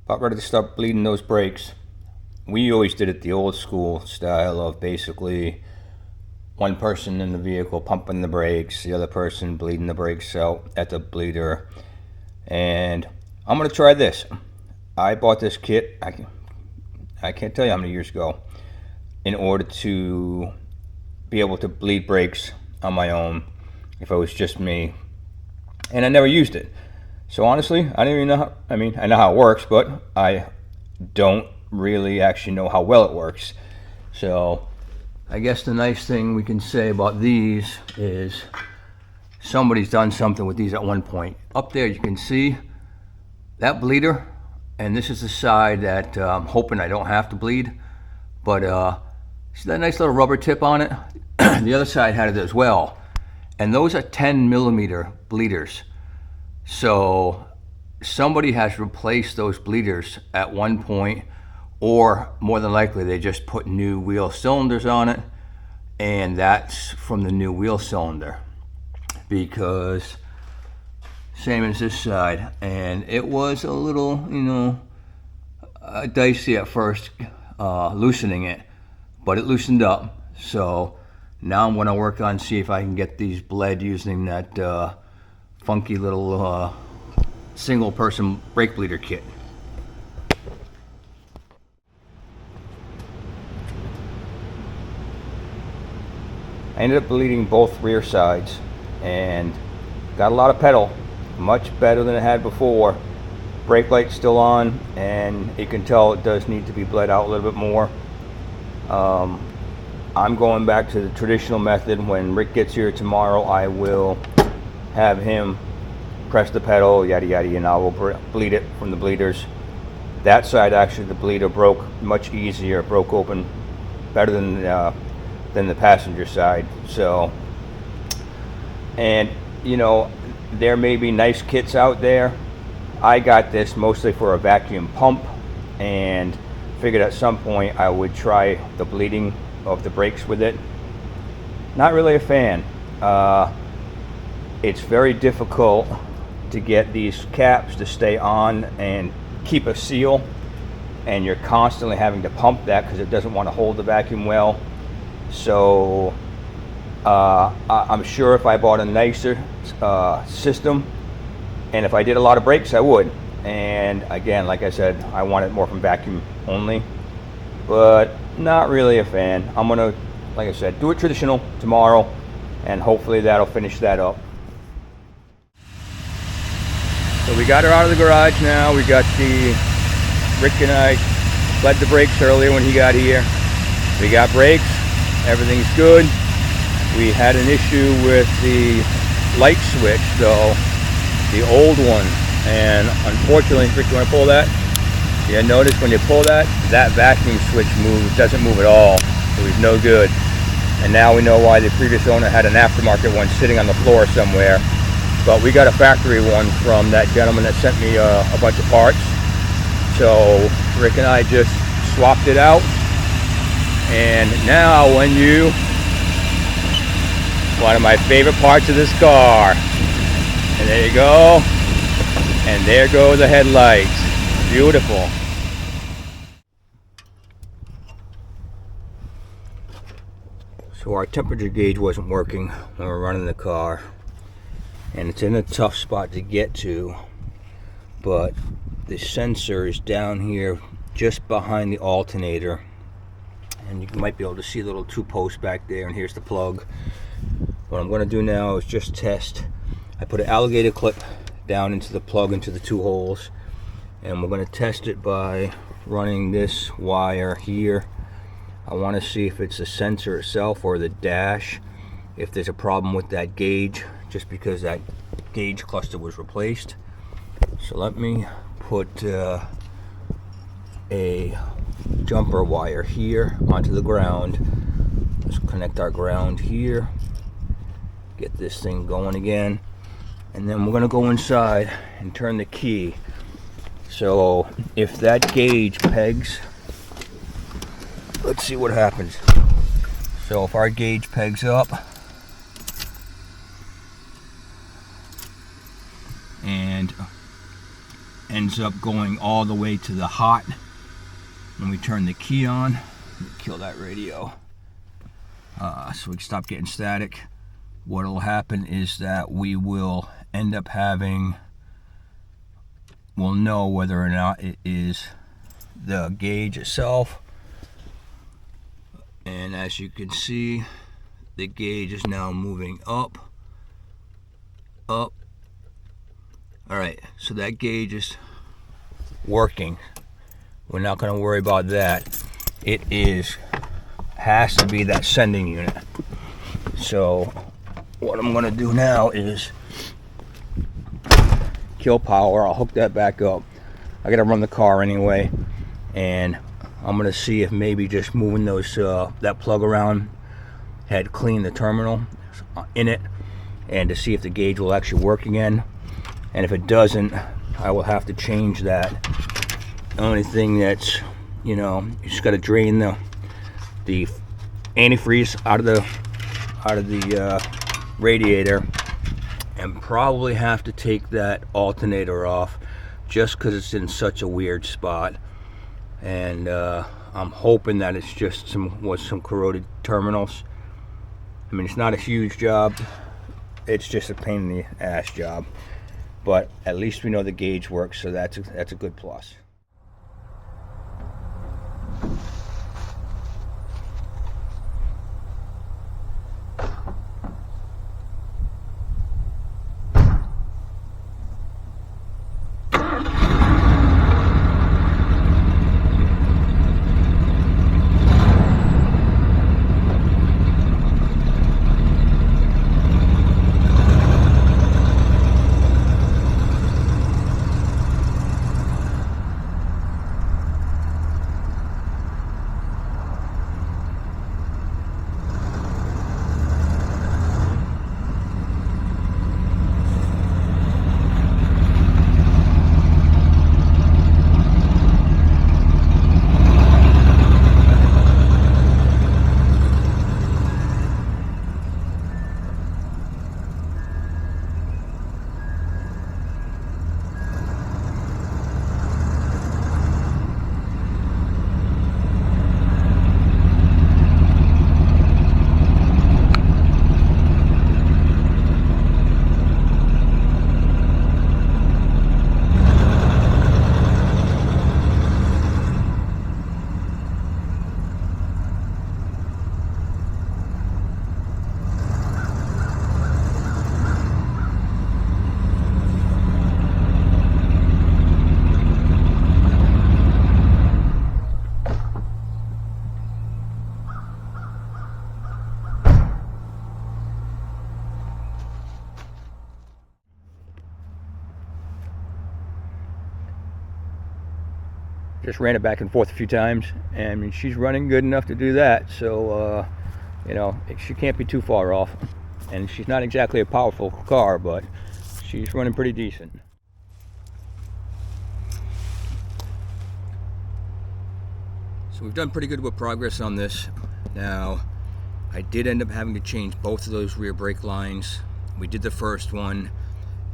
about ready to start bleeding those brakes. We always did it the old school style of basically one person in the vehicle pumping the brakes, the other person bleeding the brakes out at the bleeder. And I'm going to try this. I bought this kit, I can't tell you how many years ago, in order to be able to bleed brakes on my own if it was just me. And I never used it. So honestly, I don't even know I know how it works, but I don't really actually know how well it works. So I guess the nice thing we can say about these is somebody's done something with these at one point. Up there you can see that bleeder, and this is the side that I'm hoping I don't have to bleed. But see that nice little rubber tip on it? The other side had it as well. And those are 10 millimeter bleeders. So somebody has replaced those bleeders at one point, or more than likely they just put new wheel cylinders on it, and that's from the new wheel cylinder, because same as this side. And it was a little, dicey at first loosening it, but it loosened up. So now I'm going to work on see if I can get these bled using that funky little single person brake bleeder kit. I ended up bleeding both rear sides and got a lot of pedal, much better than it had before. Brake light's still on, and you can tell it does need to be bled out a little bit more. I'm going back to the traditional method. When Rick gets here tomorrow, I will have him press the pedal, yada yada, and I will bleed it from the bleeders. That side, actually, the bleeder broke much easier, broke open better than the passenger side. So, and there may be nice kits out there. I got this mostly for a vacuum pump, and figured at some point I would try the bleeding of the brakes with it. Not really a fan. It's very difficult to get these caps to stay on and keep a seal, and you're constantly having to pump that because it doesn't want to hold the vacuum well. So I'm sure if I bought a nicer system, and if I did a lot of brakes, I would. And again, like I said, I want it more from vacuum only, but not really a fan. I'm gonna, like I said, do it traditional tomorrow, and hopefully that'll finish that up. So we got her out of the garage now. We got Rick and I bled the brakes earlier when he got here. We got brakes, everything's good. We had an issue with the light switch though, the old one, and unfortunately, Rick, you want to pull that? Yeah, notice when you pull that vacuum switch doesn't move at all. It was no good. And now we know why the previous owner had an aftermarket one sitting on the floor somewhere. But we got a factory one from that gentleman that sent me a bunch of parts. So Rick and I just swapped it out. And now one of my favorite parts of this car. And there you go. And there go the headlights. Beautiful. So our temperature gauge wasn't working when we were running the car, and it's in a tough spot to get to, but the sensor is down here just behind the alternator, and you might be able to see the little 2 posts back there, and here's the plug. What I'm going to do now is just test. I put an alligator clip down into the plug into the 2 holes, and we're going to test it by running this wire here. I want to see if it's the sensor itself or the dash, if there's a problem with that gauge, just because that gauge cluster was replaced. So let me put a jumper wire here onto the ground. Let's connect our ground here, get this thing going again, and then we're going to go inside and turn the key. So if that gauge pegs, let's see what happens. So if our gauge pegs up and ends up going all the way to the hot. When we turn the key on, kill that radio, so we can stop getting static. What will happen is that we will end up having, we'll know whether or not it is the gauge itself. And as you can see, the gauge is now moving up. All right, so that gauge is working. We're not going to worry about that. It has to be that sending unit. So what I'm going to do now is kill power. I'll hook that back up. I got to run the car anyway, and I'm going to see if maybe just moving those that plug around had cleaned the terminal in it, and to see if the gauge will actually work again. And if it doesn't, I will have to change that. The only thing that's, you just got to drain the antifreeze out of the radiator, and probably have to take that alternator off just because it's in such a weird spot. And I'm hoping that it's just some corroded terminals. I mean, it's not a huge job. It's just a pain in the ass job. But at least we know the gauge works, so that's a good plus. Just ran it back and forth a few times, and she's running good enough to do that. So, she can't be too far off. And she's not exactly a powerful car, but she's running pretty decent. So we've done pretty good with progress on this. Now, I did end up having to change both of those rear brake lines. We did the first one,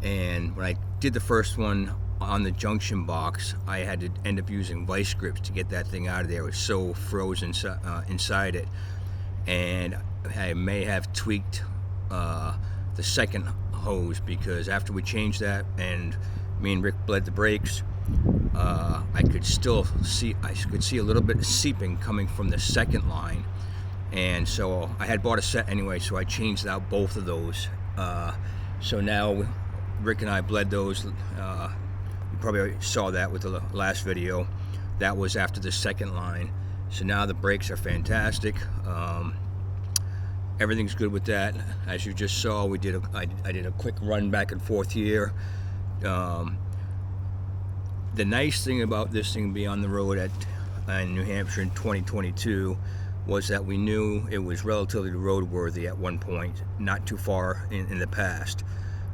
and when I did the first one, on the junction box, I had to end up using vice grips to get that thing out of there. It was so frozen inside it, and I may have tweaked the second hose, because after we changed that and me and Rick bled the brakes, I could see a little bit of seeping coming from the second line, and so I had bought a set anyway, so I changed out both of those. So now Rick and I bled those. You probably saw that with the last video. That was after the second line. So now the brakes are fantastic. Everything's good with that. As you just saw, I did a quick run back and forth here. The nice thing about this thing being on the road in New Hampshire in 2022 was that we knew it was relatively roadworthy at one point, not too far in the past.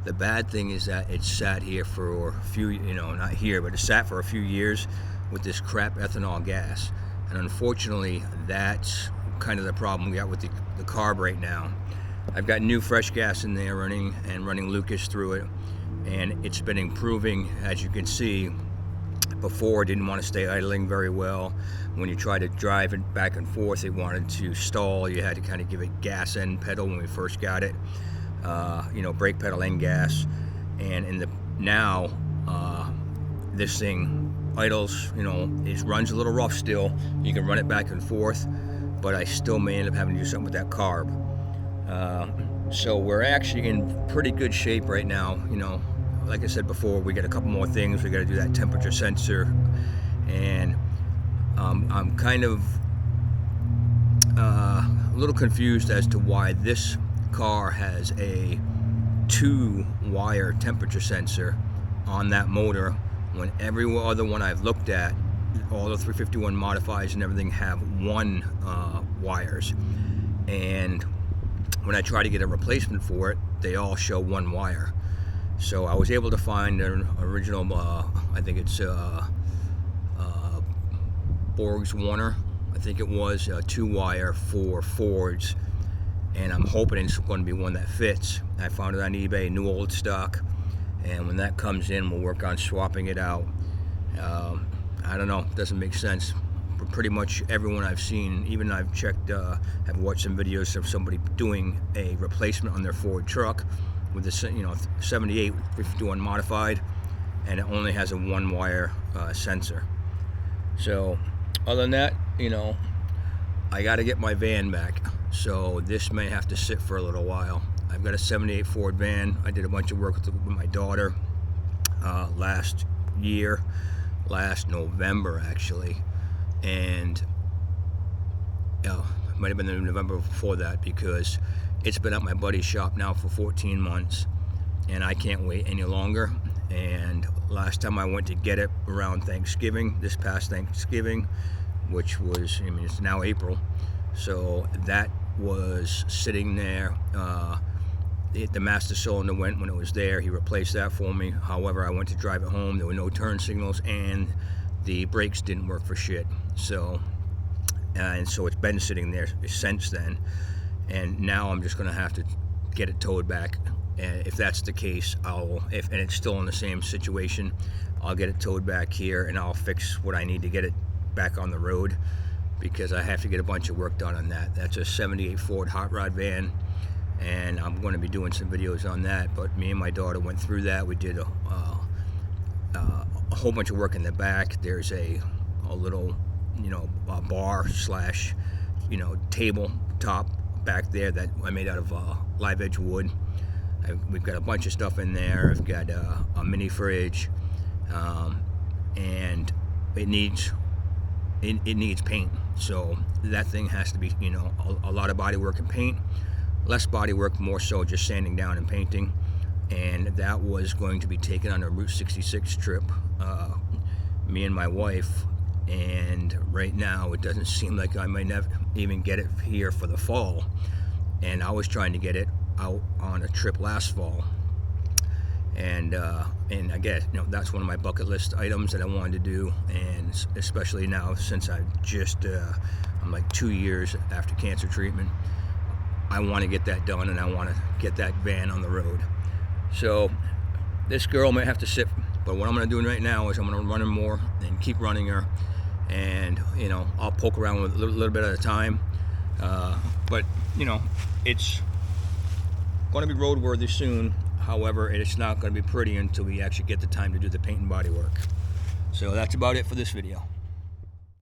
The bad thing is that it sat here for a few, not here, but it sat for a few years with this crap ethanol gas. And unfortunately, that's kind of the problem we got with the carb right now. I've got new fresh gas in there running Lucas through it, and it's been improving, as you can see, before it didn't want to stay idling very well. When you try to drive it back and forth, it wanted to stall. You had to kind of give it gas and pedal when we first got it, brake pedal and gas. And now this thing idles, it runs a little rough still. You can run it back and forth, but I still may end up having to do something with that carb. So we're actually in pretty good shape right now. Like I said before, we got a couple more things. We got to do that temperature sensor, and I'm kind of a little confused as to why this car has a 2-wire temperature sensor on that motor when every other one I've looked at, all the 351 modifies and everything, have 1 wires. And when I try to get a replacement for it, they all show 1 wire. So I was able to find an original, I think it's Borg's Warner, I think it was, a 2-wire for Fords, and I'm hoping it's going to be one that fits. I found it on eBay, new old stock, and when that comes in, we'll work on swapping it out. I don't know, it doesn't make sense. But pretty much everyone I've seen, even I've checked, have watched some videos of somebody doing a replacement on their Ford truck with the 78 351 modified, and it only has a 1-wire sensor. So other than that, I got to get my van back, so this may have to sit for a little while. I've got a 78 Ford van. I did a bunch of work with my daughter last November actually, and it might have been the November before that, because it's been at my buddy's shop now for 14 months, and I can't wait any longer. And last time I went to get it around Thanksgiving, this past Thanksgiving, which was, it's now April, so that was sitting there. The master cylinder went when it was there. He replaced that for me. However, I went to drive it home. There were no turn signals, and the brakes didn't work for shit. So it's been sitting there since then. And now I'm just going to have to get it towed back. And if that's the case, and it's still in the same situation, I'll get it towed back here, and I'll fix what I need to get it back on the road, because I have to get a bunch of work done on that. That's a 78 Ford hot rod van, and I'm going to be doing some videos on that. But me and my daughter went through that. We did a whole bunch of work in the back. There's a little, a bar slash, table top back there that I made out of live edge wood. We've got a bunch of stuff in there. I've got a mini fridge, and it needs paint. So that thing has to be, a lot of body work and paint, less body work, more so just sanding down and painting. And that was going to be taken on a Route 66 trip, me and my wife. And right now it doesn't seem like I might never even get it here for the fall. And I was trying to get it out on a trip last fall, and I guess that's one of my bucket list items that I wanted to do. And especially now, since I'm like 2 years after cancer treatment, I want to get that done, and I want to get that van on the road. So this girl may have to sit, but what I'm going to do right now is I'm going to run her more and keep running her, and I'll poke around with a little bit at a time, but it's going to be roadworthy soon. However, it's not going to be pretty until we actually get the time to do the paint and body work. So that's about it for this video.